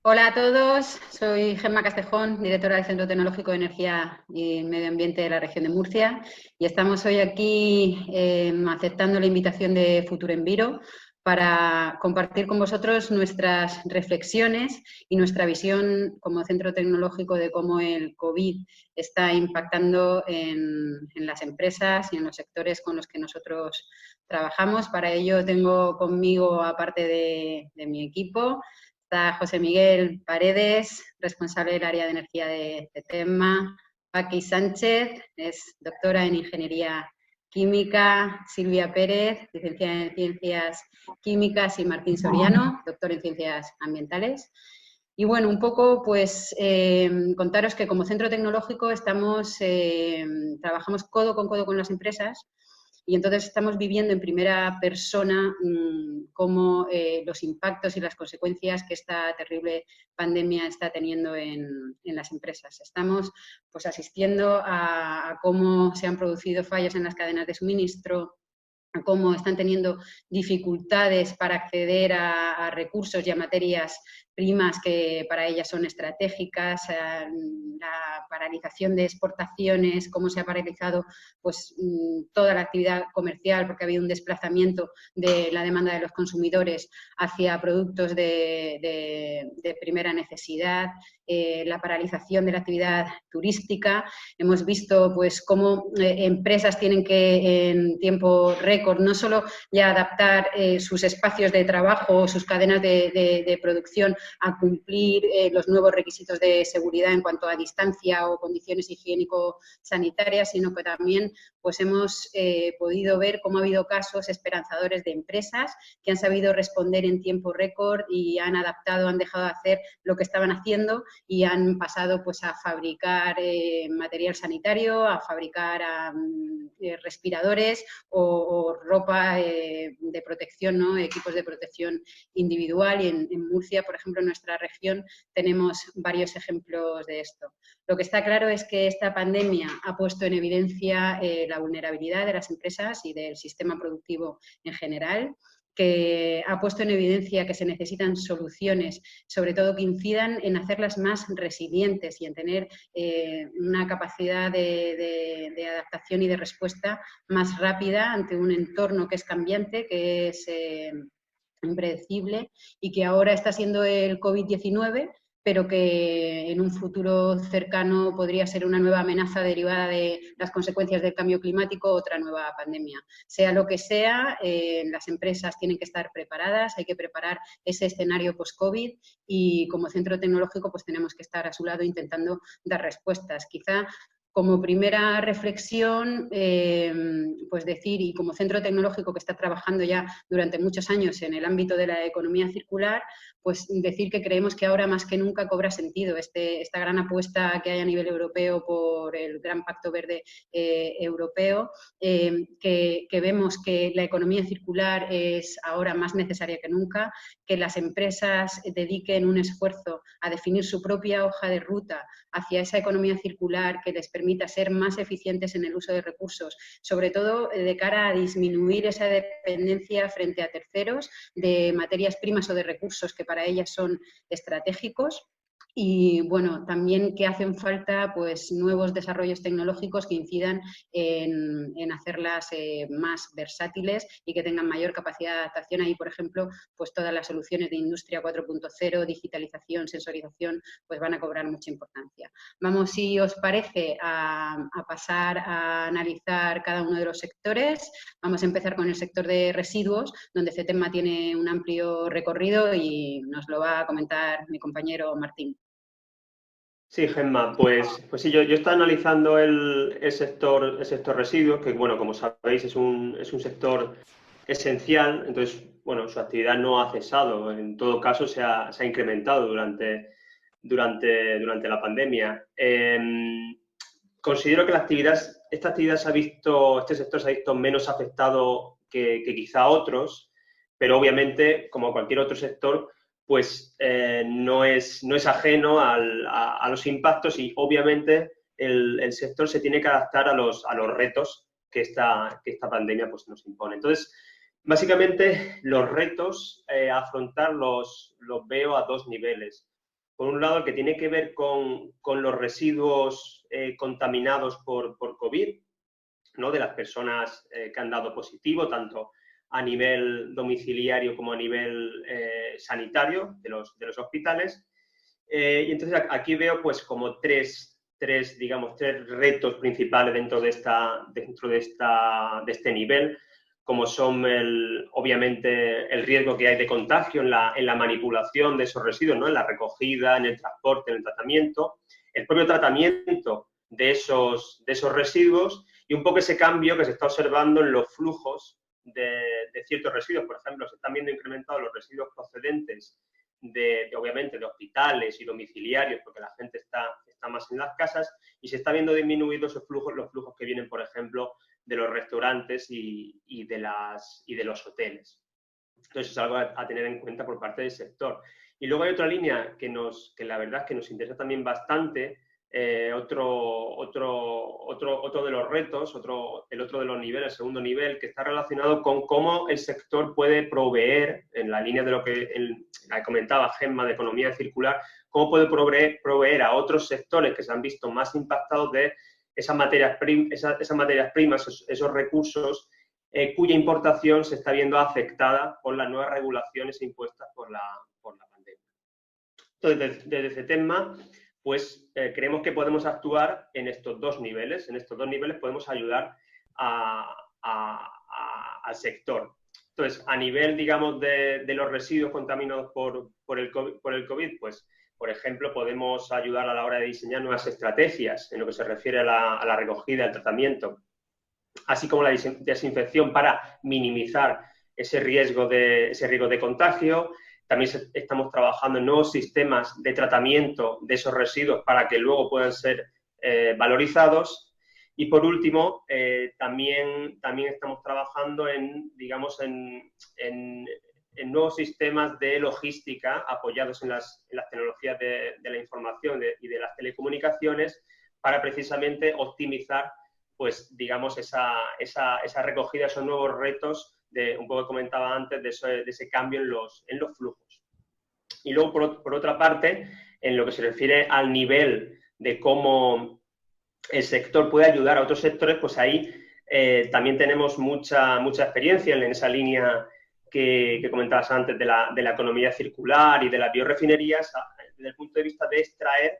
Hola a todos, soy Gemma Castejón, directora del Centro Tecnológico de Energía y Medio Ambiente de la región de Murcia, y estamos hoy aquí aceptando la invitación de Futuro Enviro para compartir con vosotros nuestras reflexiones y nuestra visión como centro tecnológico de cómo el COVID está impactando en las empresas y en los sectores con los que nosotros trabajamos. Para ello tengo conmigo, aparte de mi equipo, está José Miguel Paredes, responsable del área de energía de TEMMA. Paqui Sánchez, es doctora en Ingeniería Química. Silvia Pérez, licenciada en Ciencias Químicas. Y Martín Soriano, doctor en Ciencias Ambientales. Y bueno, un poco pues contaros que como centro tecnológico trabajamos codo con las empresas, y entonces estamos viviendo en primera persona cómo los impactos y las consecuencias que esta terrible pandemia está teniendo en las empresas. Estamos pues asistiendo a cómo se han producido fallos en las cadenas de suministro, a cómo están teniendo dificultades para acceder a recursos y a materias primas que para ellas son estratégicas, la paralización de exportaciones, cómo se ha paralizado pues, toda la actividad comercial porque ha habido un desplazamiento de la demanda de los consumidores hacia productos de primera necesidad, la paralización de la actividad turística. Hemos visto pues, cómo empresas tienen que en tiempo récord no solo ya adaptar sus espacios de trabajo o sus cadenas de producción a cumplir los nuevos requisitos de seguridad en cuanto a distancia o condiciones higiénico-sanitarias, sino que también pues, hemos podido ver cómo ha habido casos esperanzadores de empresas que han sabido responder en tiempo récord y han adaptado, han dejado de hacer lo que estaban haciendo y han pasado pues, a fabricar material sanitario, a fabricar respiradores o ropa de protección, ¿no? Equipos de protección individual. Y en Murcia, por ejemplo, en nuestra región, tenemos varios ejemplos de esto. Lo que está claro es que esta pandemia ha puesto en evidencia la vulnerabilidad de las empresas y del sistema productivo en general, que ha puesto en evidencia que se necesitan soluciones, sobre todo que incidan en hacerlas más resilientes y en tener una capacidad de adaptación y de respuesta más rápida ante un entorno que es cambiante, que es impredecible y que ahora está siendo el COVID-19, pero que en un futuro cercano podría ser una nueva amenaza derivada de las consecuencias del cambio climático, otra nueva pandemia. Sea lo que sea, las empresas tienen que estar preparadas, hay que preparar ese escenario post-COVID y como centro tecnológico pues tenemos que estar a su lado intentando dar respuestas. Quizá como primera reflexión, pues decir, y como centro tecnológico que está trabajando ya durante muchos años en el ámbito de la economía circular, pues decir que creemos que ahora más que nunca cobra sentido esta gran apuesta que hay a nivel europeo por el Gran Pacto Verde Europeo, que vemos que la economía circular es ahora más necesaria que nunca, que las empresas dediquen un esfuerzo a definir su propia hoja de ruta hacia esa economía circular que les permita ser más eficientes en el uso de recursos, sobre todo de cara a disminuir esa dependencia frente a terceros de materias primas o de recursos que para ellas son estratégicos. Y bueno, también que hacen falta pues, nuevos desarrollos tecnológicos que incidan en hacerlas más versátiles y que tengan mayor capacidad de adaptación. Ahí, por ejemplo, pues todas las soluciones de Industria 4.0, digitalización, sensorización, pues van a cobrar mucha importancia. Vamos, si os parece, a pasar a analizar cada uno de los sectores. Vamos a empezar con el sector de residuos, donde este tema tiene un amplio recorrido y nos lo va a comentar mi compañero Martín. Sí, Gemma, pues sí, yo estaba analizando el sector residuos, que bueno, como sabéis, es un sector esencial, entonces, bueno, su actividad no ha cesado, en todo caso se ha incrementado durante la pandemia. Considero que este sector se ha visto menos afectado que quizá otros, pero obviamente, como cualquier otro sector, pues no es ajeno a los impactos y obviamente el sector se tiene que adaptar a los retos que esta pandemia pues, nos impone. Entonces, básicamente los retos a afrontar los veo a dos niveles. Por un lado, el que tiene que ver con los residuos contaminados por COVID, ¿no? De las personas que han dado positivo, tanto a nivel domiciliario como a nivel sanitario de los hospitales. Y entonces aquí veo pues como tres retos principales dentro de este nivel, como son obviamente el riesgo que hay de contagio en la manipulación de esos residuos, ¿no? En la recogida, en el transporte, en el tratamiento, el propio tratamiento de esos residuos y un poco ese cambio que se está observando en los flujos de ciertos residuos. Por ejemplo, se están viendo incrementados los residuos procedentes obviamente de hospitales y domiciliarios, porque la gente está más en las casas, y se está viendo disminuidos los flujos que vienen, por ejemplo, de los restaurantes y de los hoteles. Entonces es algo a tener en cuenta por parte del sector. Y luego hay otra línea que la verdad es que nos interesa también bastante, otro de los retos, el otro de los niveles, el segundo nivel, que está relacionado con cómo el sector puede proveer, en la línea de lo que comentaba Gemma de economía circular, cómo puede proveer a otros sectores que se han visto más impactados de esas materias primas, esos recursos, cuya importación se está viendo afectada por las nuevas regulaciones impuestas por la pandemia. Entonces, desde ese tema, pues creemos que podemos actuar en estos dos niveles. En estos dos niveles podemos ayudar al sector. Entonces, a nivel, digamos, de los residuos contaminados por el COVID, pues, por ejemplo, podemos ayudar a la hora de diseñar nuevas estrategias en lo que se refiere a la recogida, al tratamiento, así como la desinfección para minimizar ese riesgo de contagio. También estamos trabajando en nuevos sistemas de tratamiento de esos residuos para que luego puedan ser valorizados. Y por último, también estamos trabajando en nuevos sistemas de logística apoyados en las tecnologías de la información y de las telecomunicaciones para precisamente optimizar, pues, digamos, esa recogida, esos nuevos retos, un poco que comentaba antes, de ese cambio en los flujos. Y luego, por otra parte, en lo que se refiere al nivel de cómo el sector puede ayudar a otros sectores, pues ahí también tenemos mucha experiencia en esa línea que comentabas antes de la economía circular y de las biorefinerías, desde el punto de vista de extraer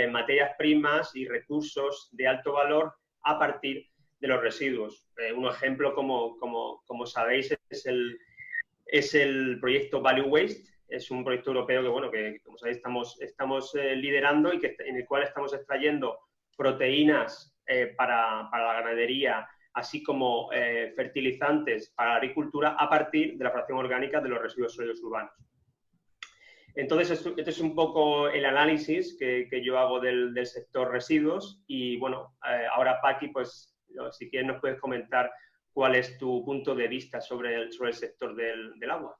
materias primas y recursos de alto valor a partir de los residuos. Un ejemplo, como sabéis, es el proyecto Value Waste. Es un proyecto europeo que, bueno, que como sabéis estamos liderando y en el cual estamos extrayendo proteínas para la ganadería, así como fertilizantes para la agricultura a partir de la fracción orgánica de los residuos sólidos urbanos. Entonces, este es un poco el análisis que yo hago del sector residuos y, bueno, ahora, Paqui, pues, si quieres nos puedes comentar cuál es tu punto de vista sobre el sector del agua.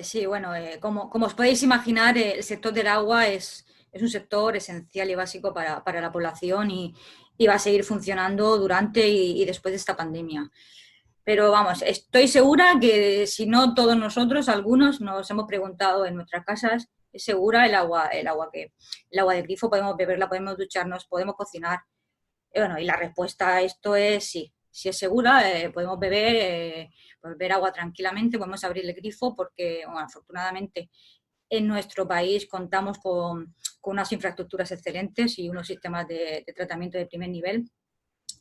Sí, bueno, como os podéis imaginar, el sector del agua es un sector esencial y básico para la población y va a seguir funcionando durante y después de esta pandemia. Pero vamos, estoy segura que si no todos nosotros, algunos nos hemos preguntado en nuestras casas, ¿es segura el agua de grifo? ¿Podemos beberla? ¿Podemos ducharnos? ¿Podemos cocinar? Bueno, y la respuesta a esto es sí. Si es segura, podemos beber agua tranquilamente, podemos abrir el grifo porque, bueno, afortunadamente, en nuestro país contamos con unas infraestructuras excelentes y unos sistemas de tratamiento de primer nivel.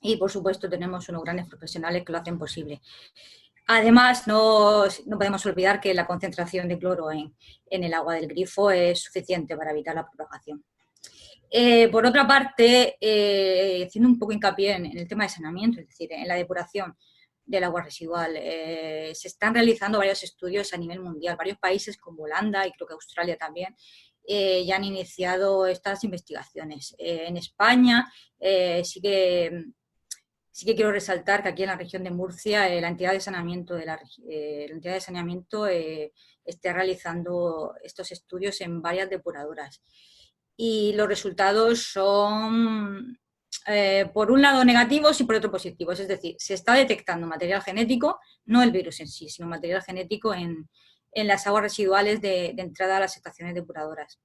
Y, por supuesto, tenemos unos grandes profesionales que lo hacen posible. Además, no podemos olvidar que la concentración de cloro en el agua del grifo es suficiente para evitar la propagación. Por otra parte, haciendo un poco hincapié en el tema de saneamiento, es decir, en la depuración del agua residual, se están realizando varios estudios a nivel mundial. Varios países como Holanda y creo que Australia también ya han iniciado estas investigaciones. En España sí que quiero resaltar que aquí en la región de Murcia la entidad de saneamiento está realizando estos estudios en varias depuradoras. Y los resultados son, por un lado, negativos y por otro positivos. Es decir, se está detectando material genético, no el virus en sí, sino material genético en en las aguas residuales de entrada a las estaciones depuradoras,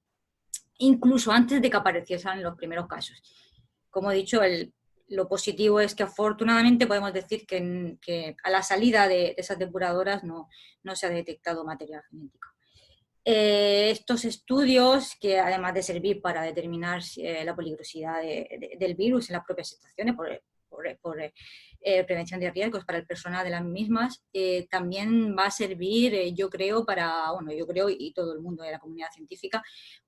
incluso antes de que apareciesen los primeros casos. Como he dicho, lo positivo es que afortunadamente podemos decir que a la salida de esas depuradoras no se ha detectado material genético. Estos estudios, que además de servir para determinar la peligrosidad del virus en las propias estaciones por prevención de riesgos para el personal de las mismas, también va a servir, yo creo, y todo el mundo de la comunidad científica,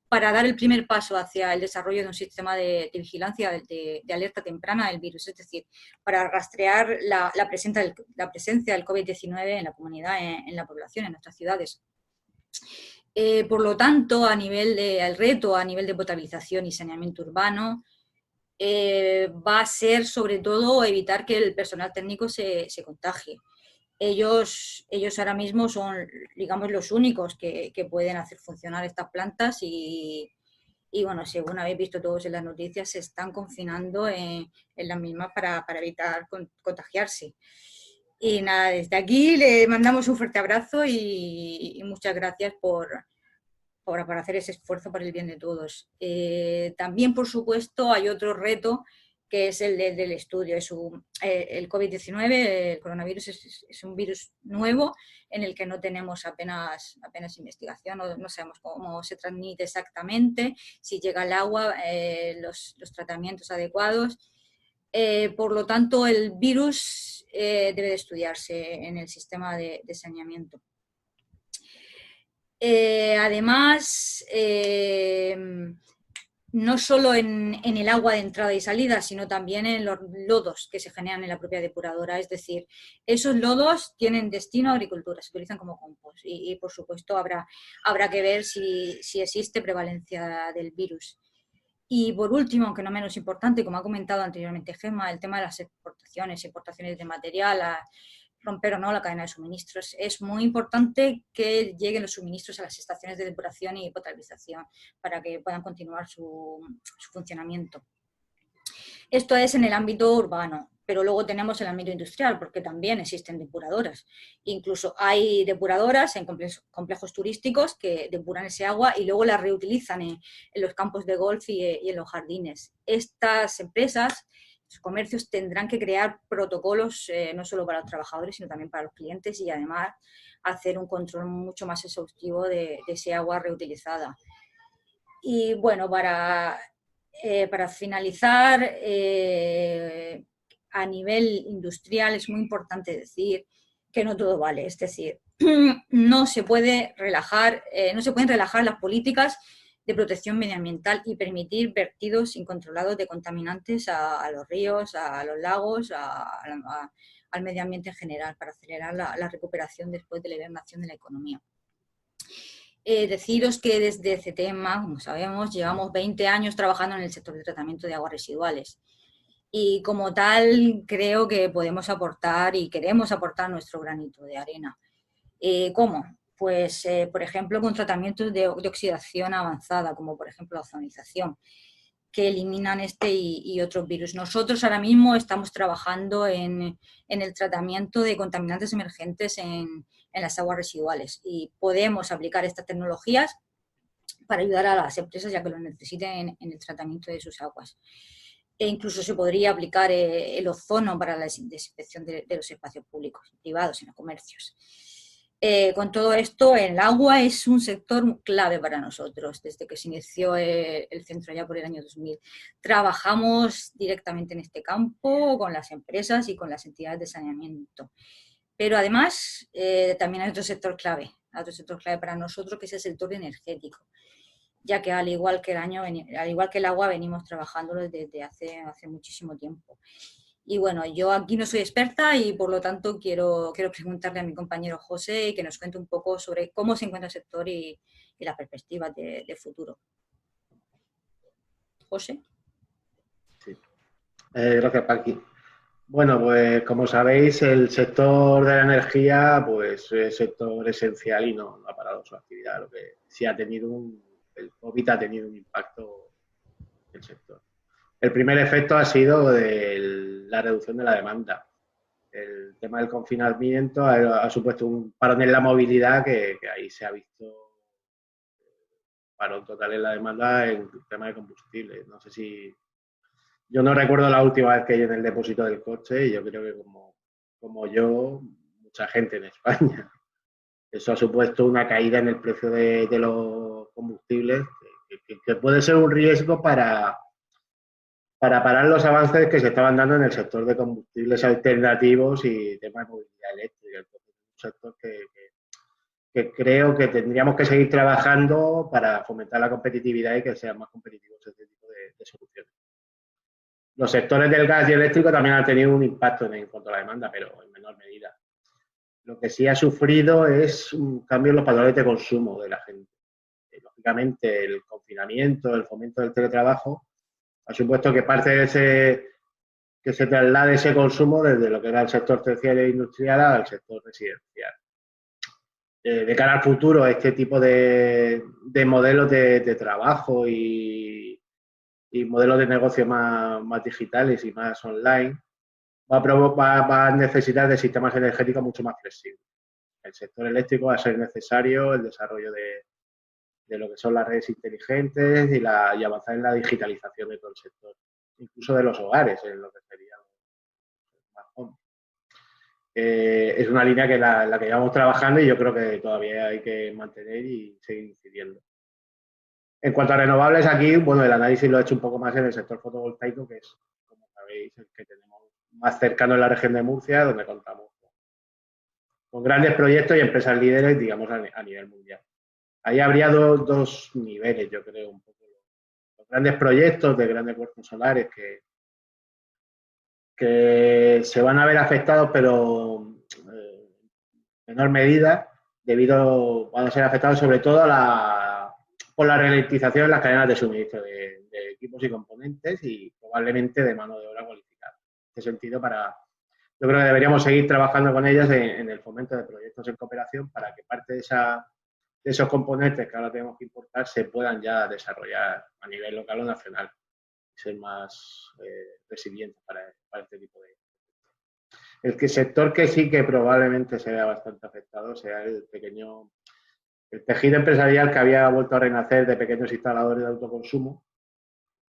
para dar el primer paso hacia el desarrollo de un sistema de vigilancia, de alerta temprana del virus, es decir, para rastrear la presencia del COVID-19 en la comunidad, en la población, en nuestras ciudades. Por lo tanto, el reto a nivel de potabilización y saneamiento urbano va a ser sobre todo evitar que el personal técnico se contagie. Ellos ahora mismo son, digamos, los únicos que pueden hacer funcionar estas plantas y bueno, según habéis visto todos en las noticias, se están confinando en las mismas para evitar contagiarse. Y nada, desde aquí le mandamos un fuerte abrazo y muchas gracias por hacer ese esfuerzo para el bien de todos. También, por supuesto, hay otro reto que es el del estudio. El COVID-19, el coronavirus, es un virus nuevo en el que no tenemos apenas investigación, no sabemos cómo se transmite exactamente, si llega al agua, los tratamientos adecuados. Por lo tanto, el virus debe de estudiarse en el sistema de saneamiento. Además, no solo en el agua de entrada y salida, sino también en los lodos que se generan en la propia depuradora. Es decir, esos lodos tienen destino a agricultura, se utilizan como compost y por supuesto habrá que ver si existe prevalencia del virus. Y por último, aunque no menos importante, como ha comentado anteriormente Gemma, el tema de las importaciones de material, romper o no la cadena de suministros. Es muy importante que lleguen los suministros a las estaciones de depuración y potabilización para que puedan continuar su funcionamiento. Esto es en el ámbito urbano, pero luego tenemos el ámbito industrial, porque también existen depuradoras. Incluso hay depuradoras en complejos turísticos que depuran ese agua y luego la reutilizan en los campos de golf y en los jardines. Estas empresas, los comercios, tendrán que crear protocolos no solo para los trabajadores, sino también para los clientes y además hacer un control mucho más exhaustivo de ese agua reutilizada. Y bueno, para finalizar, a nivel industrial es muy importante decir que no todo vale, es decir, no se pueden relajar las políticas de protección medioambiental y permitir vertidos incontrolados de contaminantes a los ríos, a los lagos, al medio ambiente en general, para acelerar la recuperación después de la hibernación de la economía. Deciros que desde CETEMA, como sabemos, llevamos 20 años trabajando en el sector de tratamiento de aguas residuales. Y como tal, creo que podemos aportar y queremos aportar nuestro granito de arena. ¿Cómo? Pues, por ejemplo, con tratamientos de oxidación avanzada, como por ejemplo la ozonización, que eliminan este y otros virus. Nosotros ahora mismo estamos trabajando en el tratamiento de contaminantes emergentes en las aguas residuales y podemos aplicar estas tecnologías para ayudar a las empresas ya que lo necesiten en el tratamiento de sus aguas. E incluso se podría aplicar el ozono para la desinfección de los espacios públicos y privados en los comercios. Con todo esto, el agua es un sector clave para nosotros. Desde que se inició el centro ya por el año 2000, trabajamos directamente en este campo con las empresas y con las entidades de saneamiento. Pero además, también hay otro sector clave para nosotros, que es el sector energético, ya que al igual que el agua venimos trabajándolo desde hace muchísimo tiempo. Y bueno, yo aquí no soy experta y por lo tanto quiero preguntarle a mi compañero José que nos cuente un poco sobre cómo se encuentra el sector y las perspectivas de futuro. José. Sí. Gracias, Paqui. Bueno, pues como sabéis, el sector de la energía pues es sector esencial y no ha parado su actividad. Lo que sí ha tenido el COVID ha tenido un impacto en el sector. El primer efecto ha sido la reducción de la demanda. el tema del confinamiento ha supuesto un parón en la movilidad que ahí se ha visto parón total en la demanda en el tema de combustible. No sé si... Yo no recuerdo la última vez que yo en el depósito del coche y yo creo que como yo, mucha gente en España. Eso ha supuesto una caída en el precio de los combustibles que puede ser un riesgo para parar los avances que se estaban dando en el sector de combustibles alternativos y temas de movilidad eléctrica. Entonces, un sector que creo que tendríamos que seguir trabajando para fomentar la competitividad y que sean más competitivos este tipo de soluciones. Los sectores del gas y eléctrico también han tenido un impacto en cuanto a la demanda, pero en menor medida. Lo que sí ha sufrido es un cambio en los patrones de consumo de la gente. Lógicamente, el confinamiento, el fomento del teletrabajo, ha supuesto que parte de que se traslade ese consumo desde lo que era el sector terciario e industrial al sector residencial. De cara al futuro, este tipo de modelos de trabajo y modelos de negocio más digitales y más online va a necesitar de sistemas energéticos mucho más flexibles. El sector eléctrico va a ser necesario el desarrollo de lo que son las redes inteligentes y avanzar en la digitalización de todo el sector, incluso de los hogares, en lo que sería los smart home. Es una línea que la que llevamos trabajando y yo creo que todavía hay que mantener y seguir incidiendo. En cuanto a renovables, aquí, bueno, el análisis lo he hecho un poco más en el sector fotovoltaico, que es, como sabéis, el que tenemos más cercano en la región de Murcia, donde contamos con grandes proyectos y empresas líderes, digamos, a nivel mundial. Ahí habría dos niveles, yo creo, un poco. Los grandes proyectos de grandes huertos solares que se van a ver afectados, pero en menor medida, van a ser afectados sobre todo por la ralentización en las cadenas de suministro de equipos y componentes y probablemente de mano de obra cualificada. En este sentido, yo creo que deberíamos seguir trabajando con ellas en el fomento de proyectos en cooperación para que parte de esos componentes que ahora tenemos que importar se puedan ya desarrollar a nivel local o nacional y ser más resilientes para este tipo de... El sector que sí que probablemente se vea bastante afectado sea el tejido empresarial que había vuelto a renacer de pequeños instaladores de autoconsumo,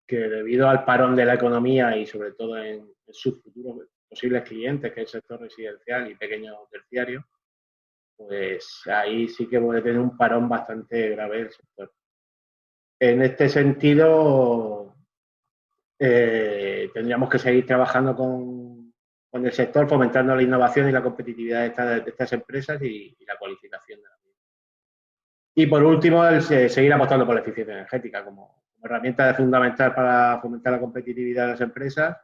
que debido al parón de la economía y sobre todo en sus futuros posibles clientes, que es el sector residencial y pequeño terciario, pues ahí sí que puede tener un parón bastante grave el sector. En este sentido, tendríamos que seguir trabajando con el sector, fomentando la innovación y la competitividad de estas empresas y la cualificación de la misma. Y por último, seguir apostando por la eficiencia energética como herramienta fundamental para fomentar la competitividad de las empresas.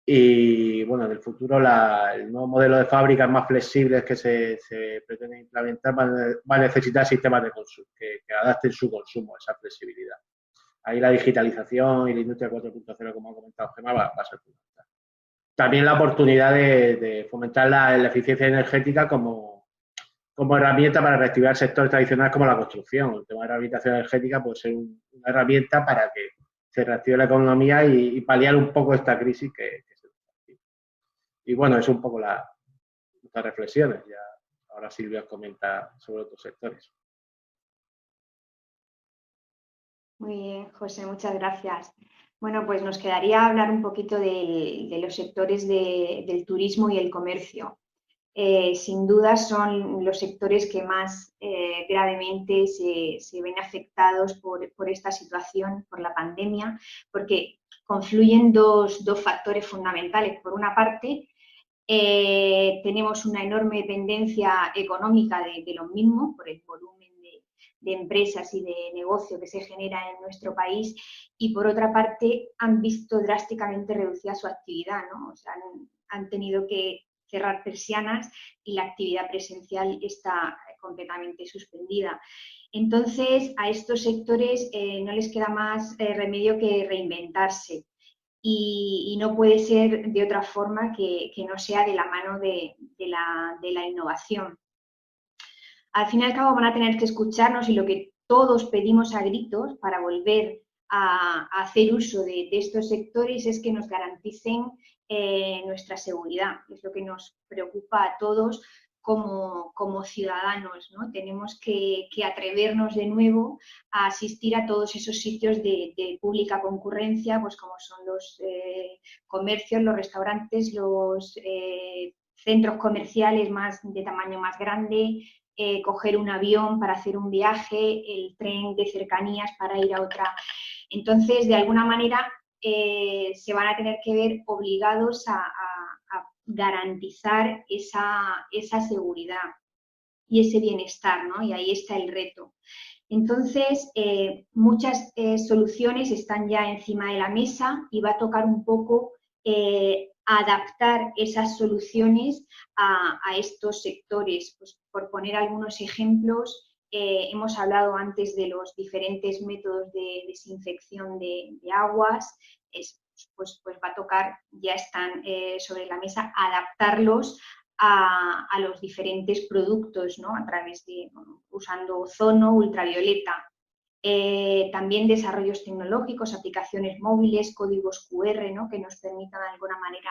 Y bueno, en el futuro el nuevo modelo de fábricas más flexibles que se pretende implementar va a necesitar sistemas de consumo que adapten su consumo a esa flexibilidad. Ahí la digitalización y la industria 4.0, como ha comentado Gemma, va a ser fundamental. También la oportunidad de fomentar la eficiencia energética como herramienta para reactivar sectores tradicionales como la construcción. El tema de rehabilitación energética puede ser una herramienta para que se reactive la economía y paliar un poco esta crisis que se está haciendo. Y bueno, es un poco nuestras reflexiones. Ya ahora Silvia os comenta sobre otros sectores. Muy bien, José, muchas gracias. Bueno, pues nos quedaría hablar un poquito de los sectores del turismo y el comercio. Sin duda son los sectores que más gravemente se ven afectados por esta situación, por la pandemia, porque confluyen dos factores fundamentales. Por una parte, tenemos una enorme dependencia económica de los mismos por el volumen de empresas y de negocio que se genera en nuestro país, y por otra parte han visto drásticamente reducida su actividad, ¿no? O sea, han tenido que cerrar persianas y la actividad presencial está completamente suspendida. Entonces, a estos sectores no les queda más remedio que reinventarse y no puede ser de otra forma que no sea de la mano de la innovación. Al fin y al cabo van a tener que escucharnos y lo que todos pedimos a gritos para volver a hacer uso de estos sectores es que nos garanticen nuestra seguridad. Es lo que nos preocupa a todos como ciudadanos, ¿no? Tenemos que atrevernos de nuevo a asistir a todos esos sitios de pública concurrencia, pues como son los comercios, los restaurantes, los centros comerciales de tamaño más grande, coger un avión para hacer un viaje, el tren de cercanías para ir a otra. Entonces, de alguna manera, se van a tener que ver obligados a garantizar esa seguridad y ese bienestar, ¿no? Y ahí está el reto. Entonces, muchas soluciones están ya encima de la mesa y va a tocar un poco adaptar esas soluciones a estos sectores. Pues, por poner algunos ejemplos, hemos hablado antes de los diferentes métodos de desinfección de aguas. Pues va a tocar, ya están sobre la mesa, adaptarlos a los diferentes productos, ¿no? A través de, usando ozono, ultravioleta. También desarrollos tecnológicos, aplicaciones móviles, códigos QR, ¿no? Que nos permitan de alguna manera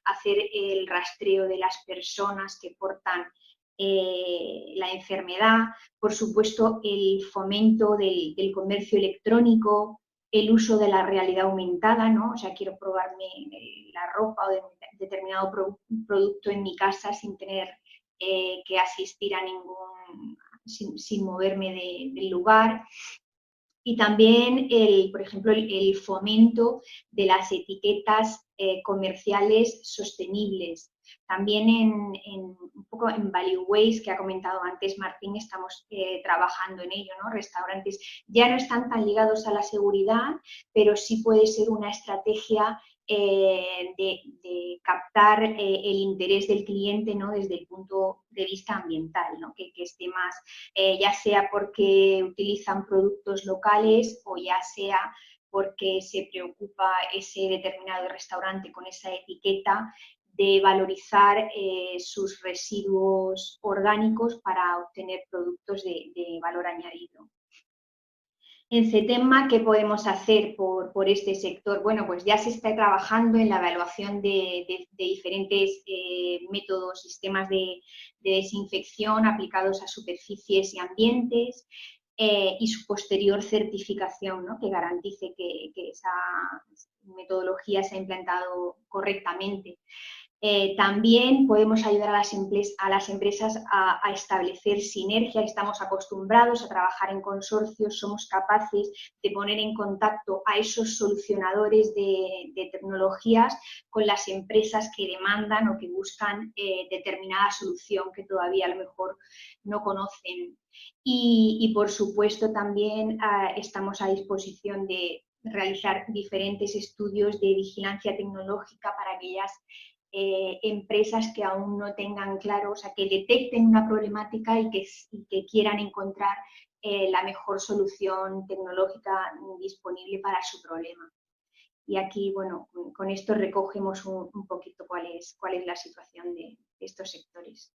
hacer el rastreo de las personas que portan la enfermedad. Por supuesto, el fomento del comercio electrónico, el uso de la realidad aumentada, ¿no? O sea, quiero probarme la ropa o de determinado producto en mi casa sin tener que asistir a sin moverme del lugar. Y también, por ejemplo, el fomento de las etiquetas comerciales sostenibles. También un poco en Value Ways, que ha comentado antes Martín, estamos trabajando en ello, ¿no? Restaurantes ya no están tan ligados a la seguridad, pero sí puede ser una estrategia de captar el interés del cliente, ¿no? Desde el punto de vista ambiental, ¿no? Que esté más, ya sea porque utilizan productos locales o ya sea porque se preocupa ese determinado restaurante con esa etiqueta de valorizar sus residuos orgánicos para obtener productos de valor añadido. En CETEMA, ¿qué podemos hacer por este sector? Bueno, pues ya se está trabajando en la evaluación de diferentes métodos, sistemas de desinfección aplicados a superficies y ambientes y su posterior certificación, ¿no? Que garantice que esa metodología se ha implantado correctamente. También podemos ayudar a las empresas a establecer sinergias. Estamos acostumbrados a trabajar en consorcios, somos capaces de poner en contacto a esos solucionadores de tecnologías con las empresas que demandan o que buscan determinada solución que todavía a lo mejor no conocen. Y por supuesto también estamos a disposición de realizar diferentes estudios de vigilancia tecnológica para aquellas empresas que aún no tengan claro, o sea, que detecten una problemática y que quieran encontrar la mejor solución tecnológica disponible para su problema. Y aquí, bueno, con esto recogemos un poquito cuál es la situación de estos sectores.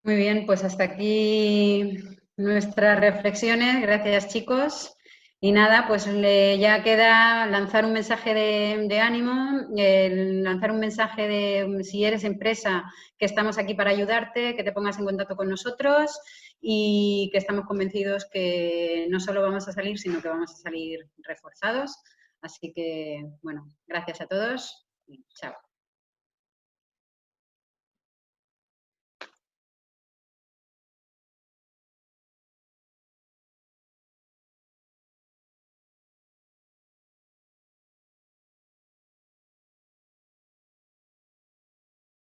Muy bien, pues hasta aquí nuestras reflexiones. Gracias, chicos. Y nada, pues ya queda lanzar un mensaje de ánimo, lanzar un mensaje de si eres empresa, que estamos aquí para ayudarte, que te pongas en contacto con nosotros y que estamos convencidos que no solo vamos a salir, sino que vamos a salir reforzados. Así que, bueno, gracias a todos y chao.